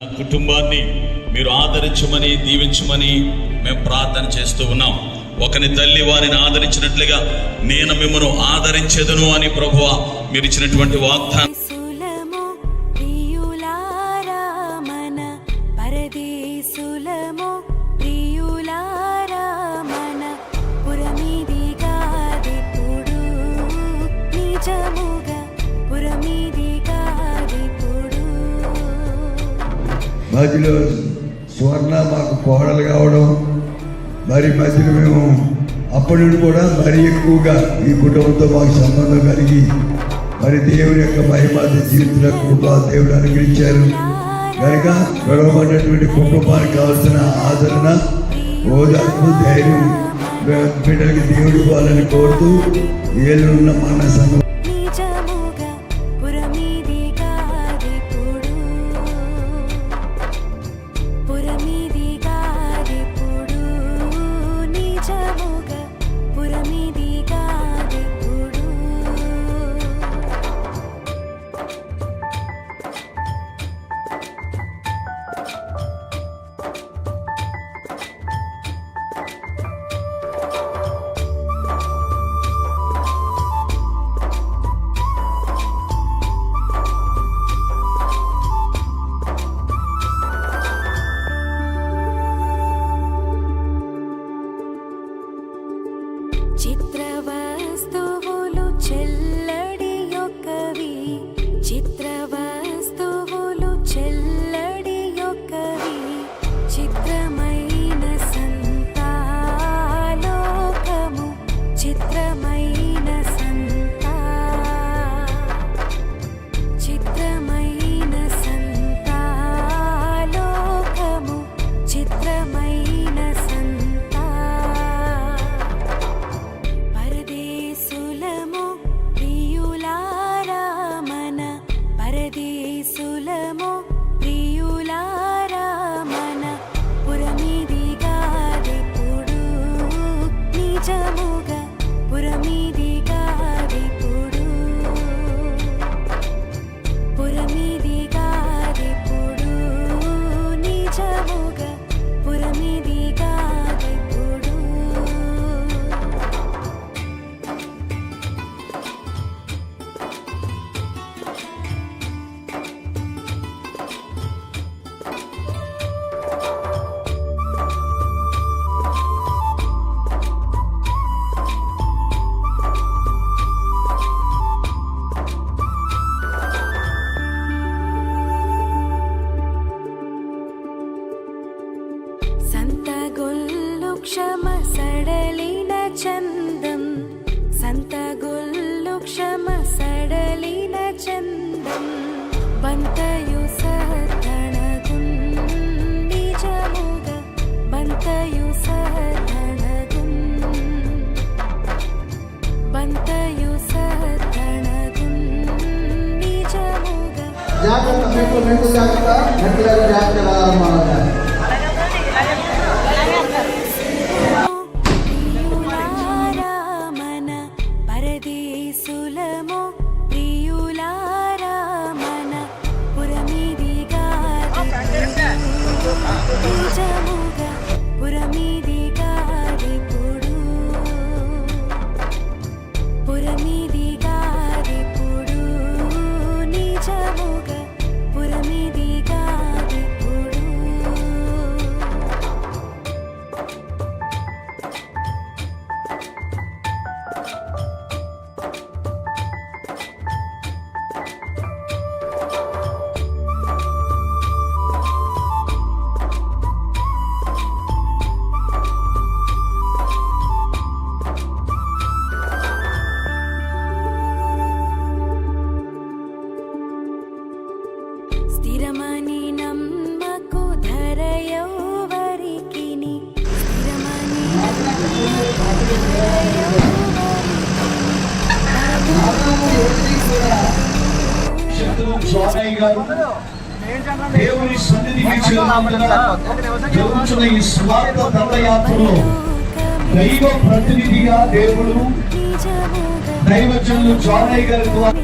కుటుంబాన్ని మీరు ఆదరించమని దీవించమని మేము ప్రార్థన చేస్తూ ఉన్నాం. ఒకని తల్లి వారిని ఆదరించినట్లుగా నేను మిమ్మల్ని ఆదరించెదను అని ప్రభువా మీరు ఇచ్చినటువంటి వాగ్దానం మధ్యలో స్వర్ణ మాకు కోడలు కావడం, మరి మధ్యలో మేము అప్పటి నుండి కూడా మరీ ఎక్కువగా ఈ కుటుంబంతో మాకు సంబంధం కలిగి మరి దేవుని యొక్క మహిమాత జీవితంలో కృపా దేవుడు అనుగ్రహించారు కనుక గొడవబడినటువంటి కుటుంబానికి కావాల్సిన ఆదరణ, ఓదార్పు, ధైర్యం బిడ్డలకి దేవుడు ఇవ్వాలని కోరుతూ ఏళ్ళున్న మన సంఘం చిత్రవస్తువులు చెల్లడి యొక్కవి, చిత్రవస్తువులు చెల్లడి యొక్కవి, చిత్రమైన సంతాలోకము, చిత్రమైన చిత్రమైన సంతాలోకము, చిత్రమైన పరదేశులము ప్రియులారా మన, పరదేశులము ప్రియులారా మన, పురమిదిగాదెప్పుడు నిజముగా, పురమిదిగాదెప్పుడు, పురమిదిగాదెప్పుడు నిజముగా, పురమిదిగాదెప్పుడు. సంతగొల్లు క్షమ సడలిన చందం, సంతగొల్లు క్షమ సడలిన చందం, బంతయు సతణగుం నిజముగా, బంతయు సతణగుం, బంతయు సతణగుం నిజముగా. జాగ్రత్త, మెట్లు జాగ్రత్త, మెట్లు జాగ్రత్త. పరదేశులము ప్రియులారా మన, పురమిదిగాదెప్పుడు నిజముగా, పురమిదిగాదెప్పుడు, పురమిదిగాదెప్పుడు నిజముగా, పురమిదిగాదెప్పుడు. స్థిరమని నమ్మకు ధరయౌవరికిని, స్థిరమని దేవుని సన్నిధికి జరుగుతున్న ఈ స్వార్థ దండయాత్రలో దైవ ప్రతినిధిగా దేవుడు దైవజనులు జానయ్య గారి ద్వారా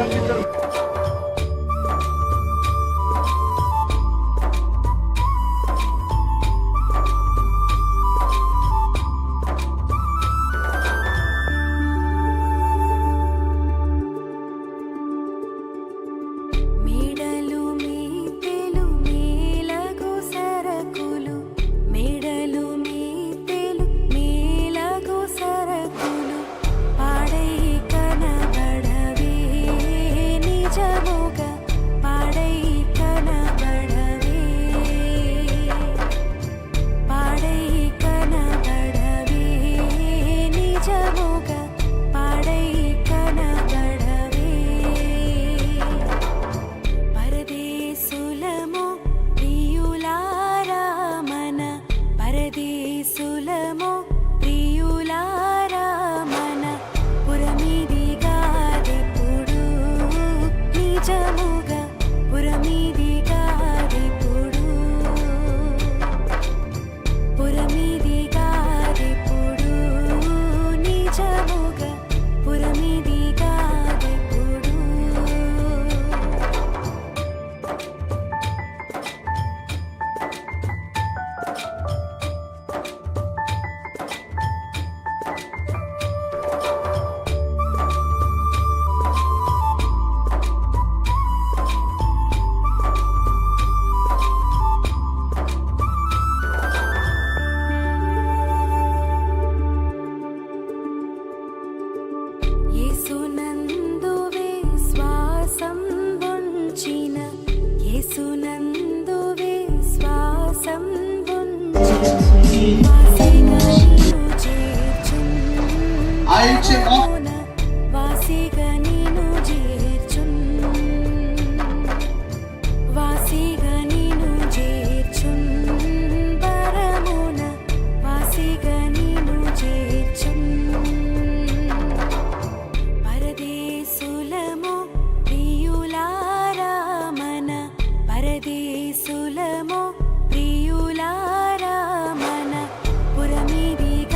కల్పించరు. మేడలు మీతెలు మేలగు సరకులు మేడలు మీతెలు మేలగు సరకులు పాడై కనబడవే నిజముగా పాడై కనబడవే పాడై కనబడవే నిజముగా పాడై కనబడవే పరదేశులము ప్రియులారా మన పరదేశులము ప్రియులారా మన పురమిదిగాదెప్పుడు నిజముగా పురమిదిగాదెప్పుడు పురమిదిగాదెప్పుడు నిజముగా పురమిదిగాదెప్పుడు యేసునందు విశ్వాసం ఉంచిన యేసునందు విశ్వాసం ఉంచిన వాసిగా నిన్ను చేర్చున్ ఆయన ఇచ్చే వాసిగా నిన్ను చేర్చున్ వాసిగా నిన్ను చేర్చున్ పరమున వాసిగా నిన్ను చేర్చున్ పరదేశులము ప్రియులారా మన పరదేశులము ప్రియులారా మన పురమిదిగాదెప్పుడు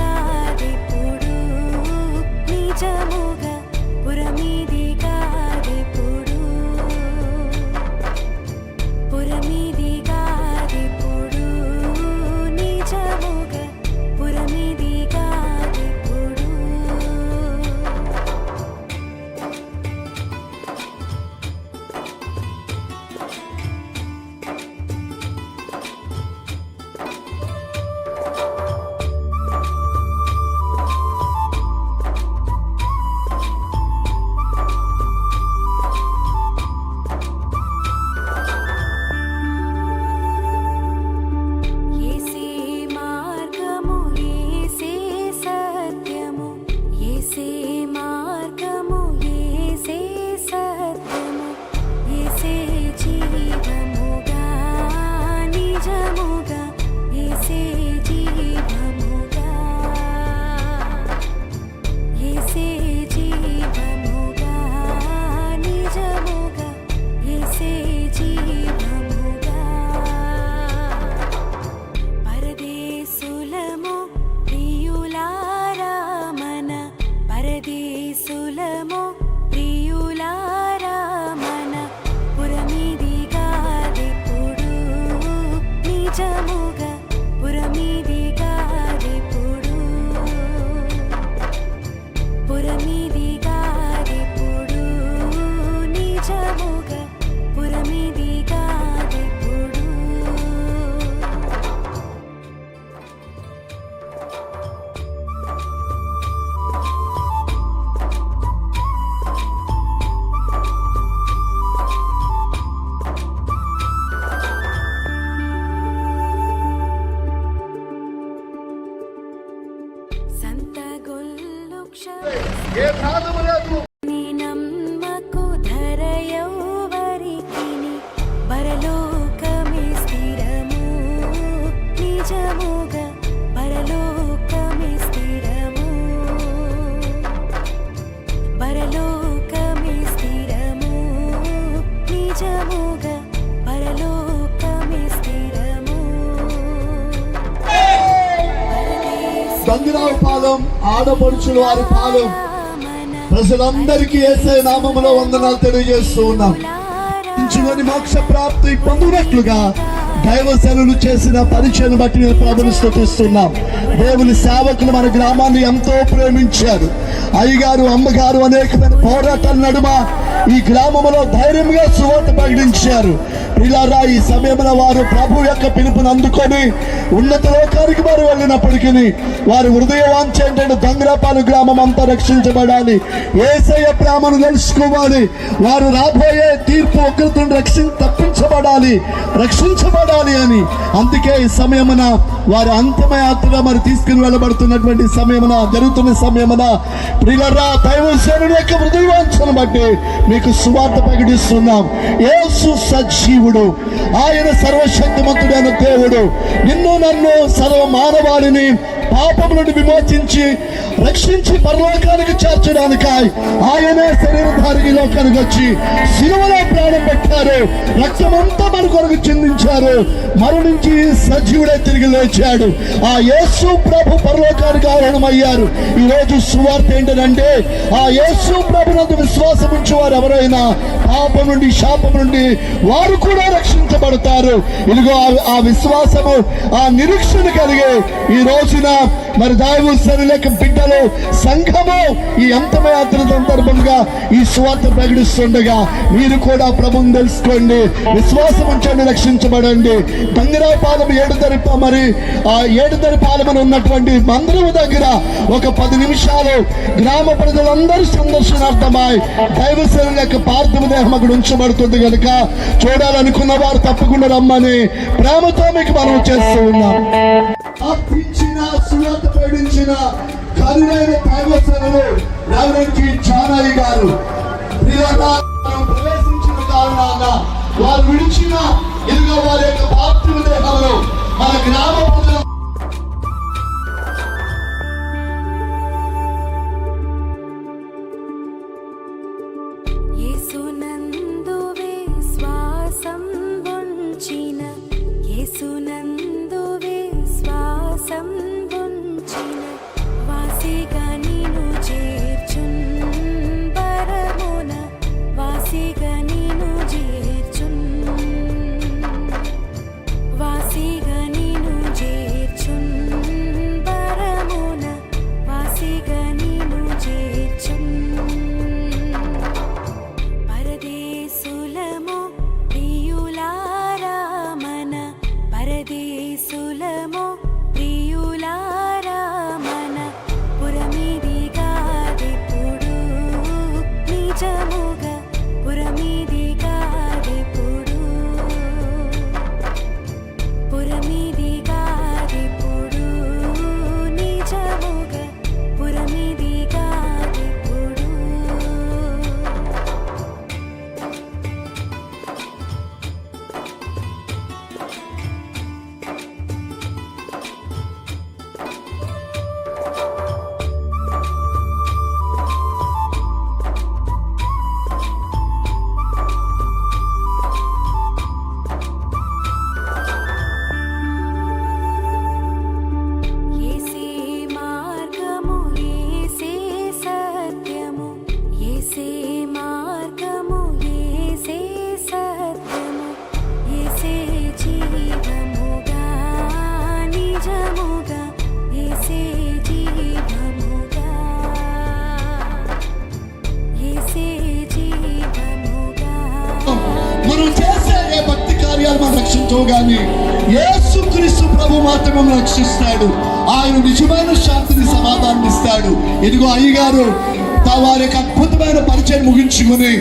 నిజముగా పురమిదిగాదెప్పుడు పురమిదిగాదెప్పుడు నిజముగా పురమిదిగాదెప్పుడు యేసే మార్గము యేసే సత్యము యేసే మార్గము యేసే సత్యము యేసే జీవముగా నిజముగా యేసే జీవముగా యేసే జీవముగా నిజముగా యేసే జీవముగా పరదేశులము ప్రియులారా మన పరదేశులము ప్రియులారా మన పురమిదిగాదెప్పుడు నిజముగా పురమిదిగాదెప్పుడు పురమిదిగాదెప్పుడు నిజముగా పురమిదిగాదెప్పుడు సంతగొల్లు ఏ ప్రాణము లేదు. నీ నమ్మకు ధరయౌవరికిని పరలోకమే స్థిరము నిజముగా పరలోకమే స్థిరము పరలోకమే స్థిరము నిజముగా పరలోకమే స్థిరము గంగిరావు పాదం ఆడపడుచులు వారి పాదం ప్రజలందరికీ యేసయ్య నామములో వందనాలు తెలియజేస్తూ ఉన్నాం. చివరి మోక్ష ప్రాప్తి పొందినట్లుగా దైవజనులు చేసిన పరిచయం బట్టి నేను ప్రభుని స్తుతిస్తున్నాం. దేవుని సేవకులు మన గ్రామాన్ని ఎంతో ప్రేమించారు. అయ్యగారు, అమ్మగారు అనేకమైన పోరాటాల నడుమ ఈ గ్రామంలో ధైర్యంగా సువార్త ప్రకటించారు. పిల్లారా, ఈ సమయంలో వారు ప్రభు యొక్క పిలుపుని అందుకొని ఉన్నత లోకానికి వారు వెళ్ళినప్పటికీ వారి హృదయ వాంఛ ఏంటంటే దంగరాపాలు గ్రామం అంతా రక్షించబడాలి, యేసయ్య ప్రేమను తెలుసుకోవాలి, వారు రాబోయే తీర్పు ఉగ్రతను రక్షించబడాలి అని. అందుకే ఈ సమయమున వారు అంతిమయాత్రగా మరి తీసుకుని వెళ్ళబడుతున్నటువంటి సమయమున, జరుగుతున్న సమయమున ప్రియులారా, దైవజనుని యొక్క హృదయ వాంఛను బట్టి మీకు సువార్త ప్రకటిస్తున్నాం. యేసు సజీవుడు, ఆయన సర్వశక్తిమంతుడైన దేవుడు. నిన్ను నన్ను సర్వ మానవాళిని పాపం నుండి విమోచించి రక్షించి పరలోకానికి చేర్చడానికై ఆయనే శరీరధారికి లోకానికి వచ్చి శిలువలో ప్రాణం పెట్టారు, రక్తమంతా మన కొరకు చిందించారు, మరణించి సజీవుడే తిరిగి లేచాడు. ఆ యేసు ప్రభు పరలోకానికి ఆరోహణమయ్యారు. ఈ రోజు సువార్త ఏంటంటే, ఆ యేసు ప్రభునందు విశ్వాసం ఉంచి వారు ఎవరైనా పాపం నుండి, శాపం నుండి వారు కూడా రక్షించబడతారు. ఇదిగో ఆ విశ్వాసము, ఆ నిరీక్షణ కలిగే ఈ రోజున మరి దైవజనుల బిడ్డలు, సంఘము ఈ అంతమయాత్ర సందర్భంగా ఈ సువార్త ప్రకటిస్తుండగా మీరు కూడా ప్రభువుని తెలుసుకోండి, విశ్వాసం ఉంచండి, రక్షించబడండి. దంగరాపాలెం ఏడుదరి పాలెమని ఉన్నటువంటి మందిరం దగ్గర ఒక 10 నిమిషాలు గ్రామ ప్రజలందరూ సందర్శనార్థమై దైవజనుల యొక్క పార్థివ దేహం అక్కడ ఉంచబడుతుంది కనుక చూడాలనుకున్న వారు తప్పకుండా రమ్మని ప్రేమతో మీకు మనం చేస్తూ ఉన్నాం. సువార్త ప్రకటించిన కరుణైన దైవజనులు రెవరెండ్ జానయ్య గారు ప్రవేశించిన కారణంగా వారు విడిచిన ఇదిగో వారి యొక్క పార్థివ దేహాలు మన గ్రామ ప్రజలు యేసునందు విశ్వాసం ఉంచిన, యేసునందు విశ్వాసం ఉంచిన వాసిగా నిన్ను చేర్చున్ పరమున, వాసిగా నిన్ను చేర్చున్, వాసిగా నిన్ను చేర్చున్ పరమున, వాసిగా నిన్ను చేర్చున్. పరదేశులము ప్రియులారా మన, పరదేశులము ప్రియులారా మన, పురమిదిగా దిప్పుడు నిజముగా, పురమిదిగా దిప్పుడు, పురమిదిగా దిప్పుడు నిజముగా, పురమిదిగా దిప్పుడు. యేసే మార్గము, యేసే సత్యము, యేసే మార్గము, యేసే సత్యము, యేసే జీవముగా నిజముగా, యేసే జీవముగా, యేసే జీవముగా. మనం చేసే ఏ భక్తి కార్యాలు మనం రక్షించవు కానీ యేసుక్రీస్తు ప్రభు మాత్రమే మనం రక్షిస్తాడు. ఆయన నిజమైన శాంతిని, సమాధానం ఇస్తాడు. ఇదిగో అయ్యగారు వారి యొక్క అద్భుతమైన పరిచయం ముగించుకుని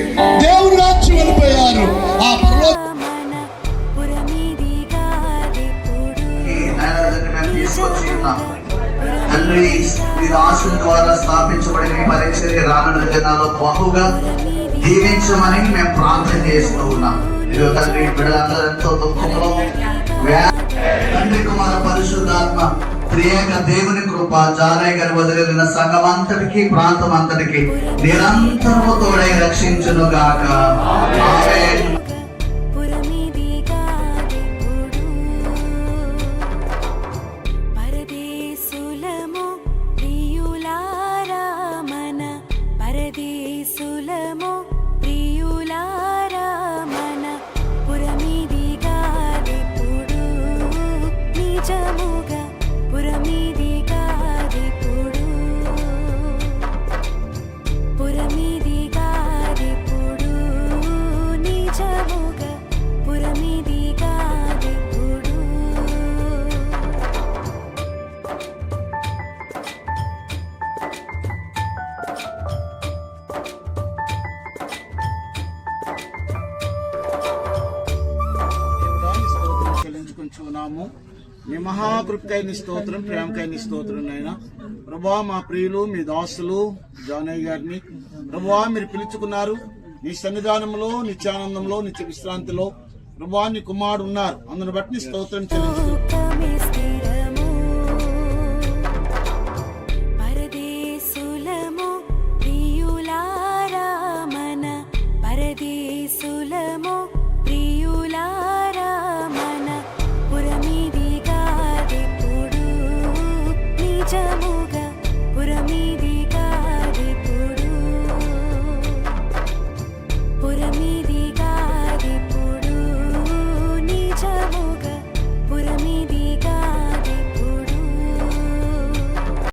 దేవుని రాజ్యం వెళ్ళిపోయారు. ఆ పరలోక తండ్రి, మీ దాసుల ద్వారా స్థాపించబడిన ఈ పరిచర్య రానున్న దినాల్లో బహుగా దీవించమని మేము ప్రార్థన చేస్తూ ఉన్నాం. ఇదిగో తండ్రి, బిడ్డలందరూ ఎంతో దుఃఖంలో తండ్రి, కుమార పరిశుద్ధాత్మ ప్రియేక దేవుని కృప జానయ్య గారి వదిలిన సంఘం అంతటికి, ప్రాంతం అంతటికి నిరంతరము తోడై రక్షించును గాక. ఆమేన్. పురమిదిగా దిప్పుడు, పరదేశులము ప్రియులారా మన, పరదే నిజముగా పురమీది కాదిప్పుడు పురమీది కాదిప్పుడు నిజముగా పురమీది కాదిప్పుడు దేవుడాని స్తోత్రం చెల్లించుకుంటున్నాము. మీ మహాకృపకై నీ స్తోత్రం, ప్రేమకై నీ స్తోత్రం నైనా ప్రభువా. మా ప్రియులు మీ దాసులు జానయ్య గారిని ప్రభువా మీరు పిలుచుకున్నారు. నీ సన్నిధానంలో, నిత్యానందంలో, నిత్య విశ్రాంతిలో ప్రభువా నీ కుమారుడు ఉన్నారు. అందును బట్టి నీ స్తోత్రం చెల్లించుకుంటున్నాము. లోకమే